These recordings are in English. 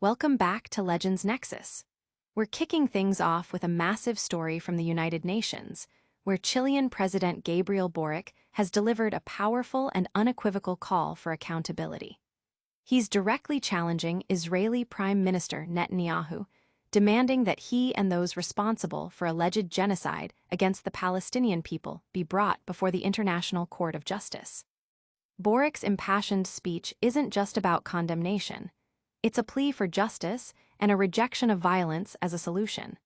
Welcome back to Legends Nexus. We're kicking things off with a massive story from the United Nations, where Chilean President Gabriel Boric has delivered a powerful and unequivocal call for accountability. He's directly challenging Israeli Prime Minister Netanyahu, demanding that he and those responsible for alleged genocide against the Palestinian people be brought before the International Court of Justice. Boric's impassioned speech isn't just about condemnation. It's a plea for justice and a rejection of violence as a solution.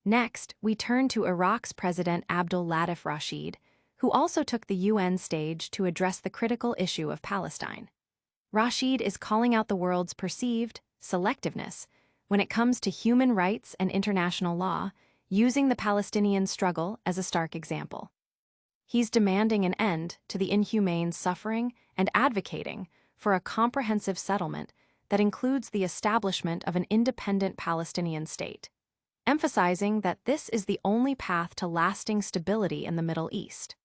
Next, we turn to Iraq's President Abdul Latif Rashid, who also took the UN stage to address the critical issue of Palestine. Rashid is calling out the world's perceived selectiveness when it comes to human rights and international law, using the Palestinian struggle as a stark example. He's demanding an end to the inhumane suffering and advocating for a comprehensive settlement that includes the establishment of an independent Palestinian state, emphasizing that this is the only path to lasting stability in the Middle East.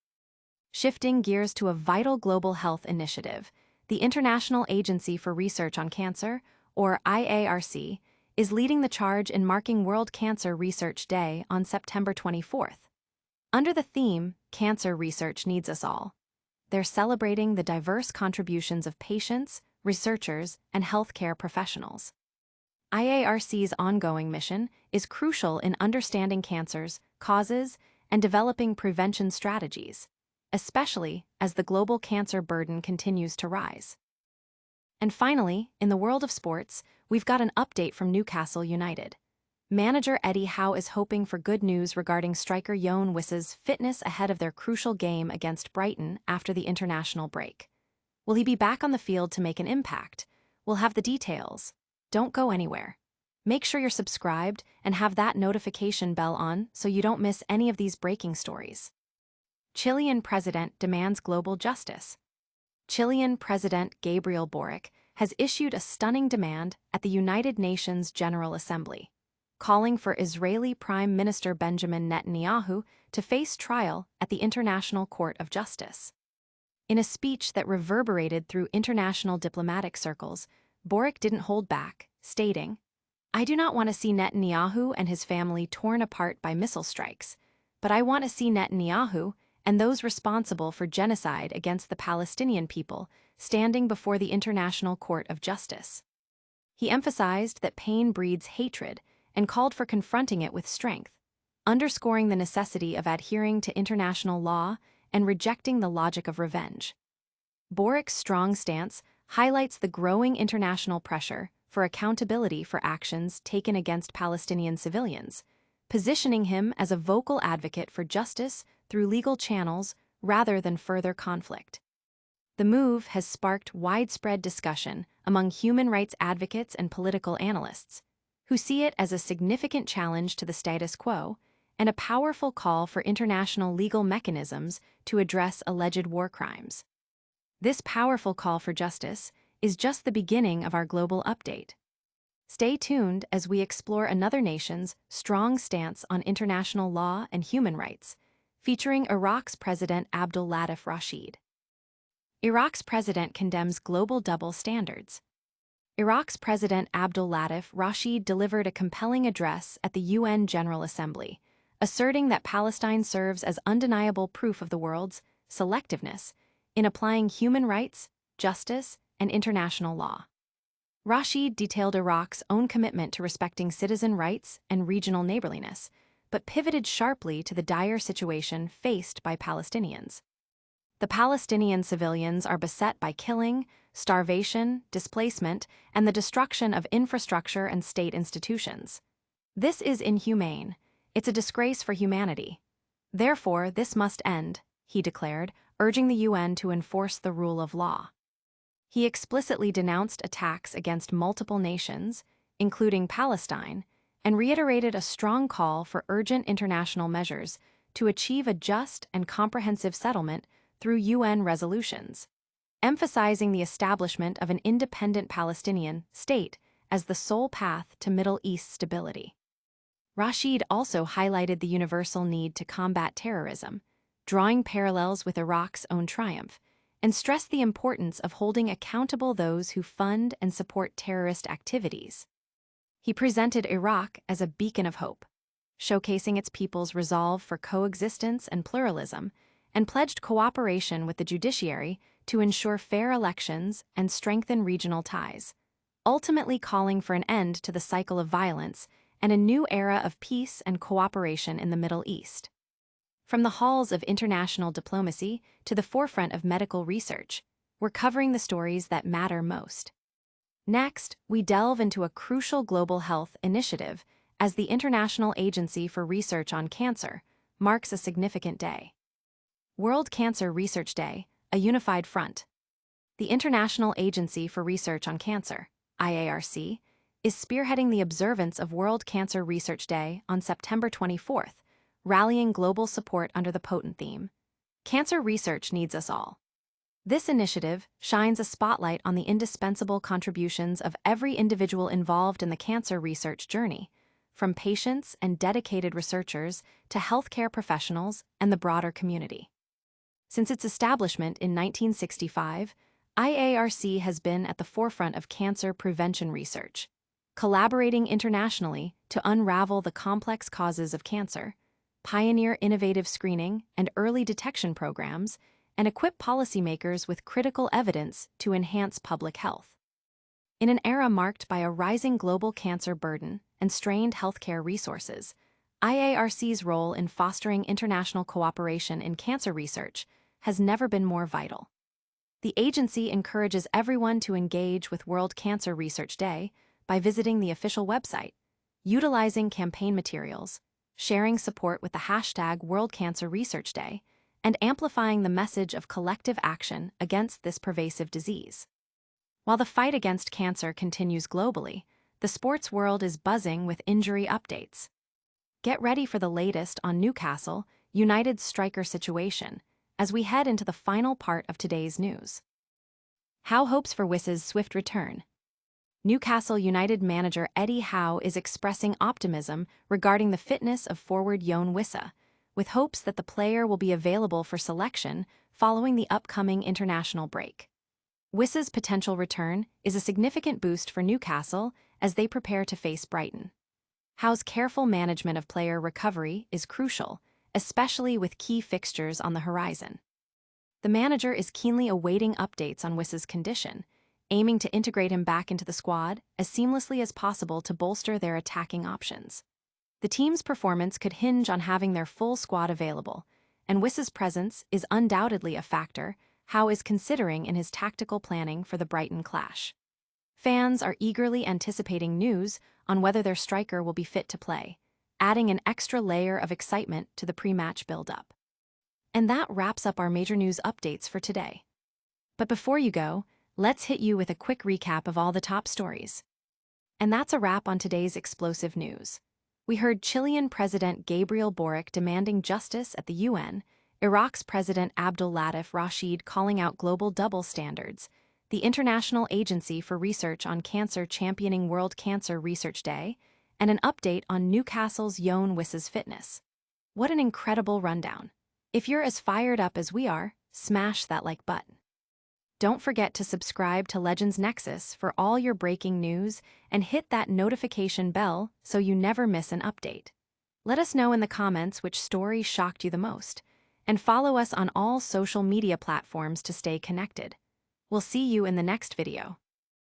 Shifting gears to a vital global health initiative, the International Agency for Research on Cancer, or IARC, is leading the charge in marking World Cancer Research Day on September 24th. Under the theme, Cancer Research Needs Us All, they're celebrating the diverse contributions of patients, researchers, and healthcare professionals. IARC's ongoing mission is crucial in understanding cancer's causes and developing prevention strategies, especially as the global cancer burden continues to rise. And finally, in the world of sports, we've got an update from Newcastle United. Manager Eddie Howe is hoping for good news regarding striker Yoane Wissa's fitness ahead of their crucial game against Brighton after the international break. Will he be back on the field to make an impact? We'll have the details. Don't go anywhere. Make sure you're subscribed and have that notification bell on so you don't miss any of these breaking stories. Chilean President demands global justice. Chilean President Gabriel Boric has issued a stunning demand at the United Nations General Assembly, calling for Israeli Prime Minister Benjamin Netanyahu to face trial at the International Court of Justice. In a speech that reverberated through international diplomatic circles, Boric didn't hold back, stating, "I do not want to see Netanyahu and his family torn apart by missile strikes, but I want to see Netanyahu and those responsible for genocide against the Palestinian people standing before the International Court of Justice." He emphasized that pain breeds hatred and called for confronting it with strength, underscoring the necessity of adhering to international law and rejecting the logic of revenge. Boric's strong stance highlights the growing international pressure for accountability for actions taken against Palestinian civilians, positioning him as a vocal advocate for justice through legal channels rather than further conflict. The move has sparked widespread discussion among human rights advocates and political analysts, who see it as a significant challenge to the status quo and a powerful call for international legal mechanisms to address alleged war crimes. This powerful call for justice is just the beginning of our global update. Stay tuned as we explore another nation's strong stance on international law and human rights, featuring Iraq's President Abdul Latif Rashid. Iraq's president condemns global double standards. Iraq's President Abdul Latif Rashid delivered a compelling address at the UN General Assembly, asserting that Palestine serves as undeniable proof of the world's selectiveness in applying human rights, justice, and international law. Rashid detailed Iraq's own commitment to respecting citizen rights and regional neighborliness, but pivoted sharply to the dire situation faced by Palestinians. The Palestinian civilians are beset by killing, starvation, displacement, and the destruction of infrastructure and state institutions. This is inhumane. It's a disgrace for humanity. Therefore, this must end, he declared, urging the UN to enforce the rule of law. He explicitly denounced attacks against multiple nations, including Palestine, and reiterated a strong call for urgent international measures to achieve a just and comprehensive settlement through UN resolutions, emphasizing the establishment of an independent Palestinian state as the sole path to Middle East stability. Rashid also highlighted the universal need to combat terrorism, drawing parallels with Iraq's own triumph, and stressed the importance of holding accountable those who fund and support terrorist activities. He presented Iraq as a beacon of hope, showcasing its people's resolve for coexistence and pluralism, and pledged cooperation with the judiciary to ensure fair elections and strengthen regional ties, ultimately calling for an end to the cycle of violence and a new era of peace and cooperation in the Middle East. From the halls of international diplomacy to the forefront of medical research, we're covering the stories that matter most. Next, we delve into a crucial global health initiative as the International Agency for Research on Cancer marks a significant day. World Cancer Research Day, a unified front. The International Agency for Research on Cancer, IARC, is spearheading the observance of World Cancer Research Day on September 24th, rallying global support under the potent theme, "Cancer Research Needs Us All." This initiative shines a spotlight on the indispensable contributions of every individual involved in the cancer research journey, from patients and dedicated researchers to healthcare professionals and the broader community. Since its establishment in 1965, IARC has been at the forefront of cancer prevention research, collaborating internationally to unravel the complex causes of cancer, pioneer innovative screening and early detection programs, and equip policymakers with critical evidence to enhance public health. In an era marked by a rising global cancer burden and strained healthcare resources, IARC's role in fostering international cooperation in cancer research has never been more vital. The agency encourages everyone to engage with World Cancer Research Day by visiting the official website, utilizing campaign materials, sharing support with the hashtag World Cancer Research Day, and amplifying the message of collective action against this pervasive disease. While the fight against cancer continues globally, the sports world is buzzing with injury updates. Get ready for the latest on Newcastle United's striker situation as we head into the final part of today's news. How hopes for Wissa's swift return. Newcastle United manager Eddie Howe is expressing optimism regarding the fitness of forward Yoane Wissa, with hopes that the player will be available for selection following the upcoming international break. Wissa's potential return is a significant boost for Newcastle as they prepare to face Brighton. Howe's careful management of player recovery is crucial, especially with key fixtures on the horizon. The manager is keenly awaiting updates on Wissa's condition, aiming to integrate him back into the squad as seamlessly as possible to bolster their attacking options. The team's performance could hinge on having their full squad available, and Wissa's presence is undoubtedly a factor Howe is considering in his tactical planning for the Brighton clash. Fans are eagerly anticipating news on whether their striker will be fit to play, adding an extra layer of excitement to the pre-match build-up. And that wraps up our major news updates for today. But before you go, let's hit you with a quick recap of all the top stories. And that's a wrap on today's explosive news. We heard Chilean President Gabriel Boric demanding justice at the UN, Iraq's President Abdul Latif Rashid calling out global double standards, the International Agency for Research on Cancer championing World Cancer Research Day, and an update on Newcastle's Yoane Wissa's fitness. What an incredible rundown. If you're as fired up as we are, smash that like button. Don't forget to subscribe to Legends Nexus for all your breaking news and hit that notification bell so you never miss an update. Let us know in the comments which story shocked you the most, and follow us on all social media platforms to stay connected. We'll see you in the next video.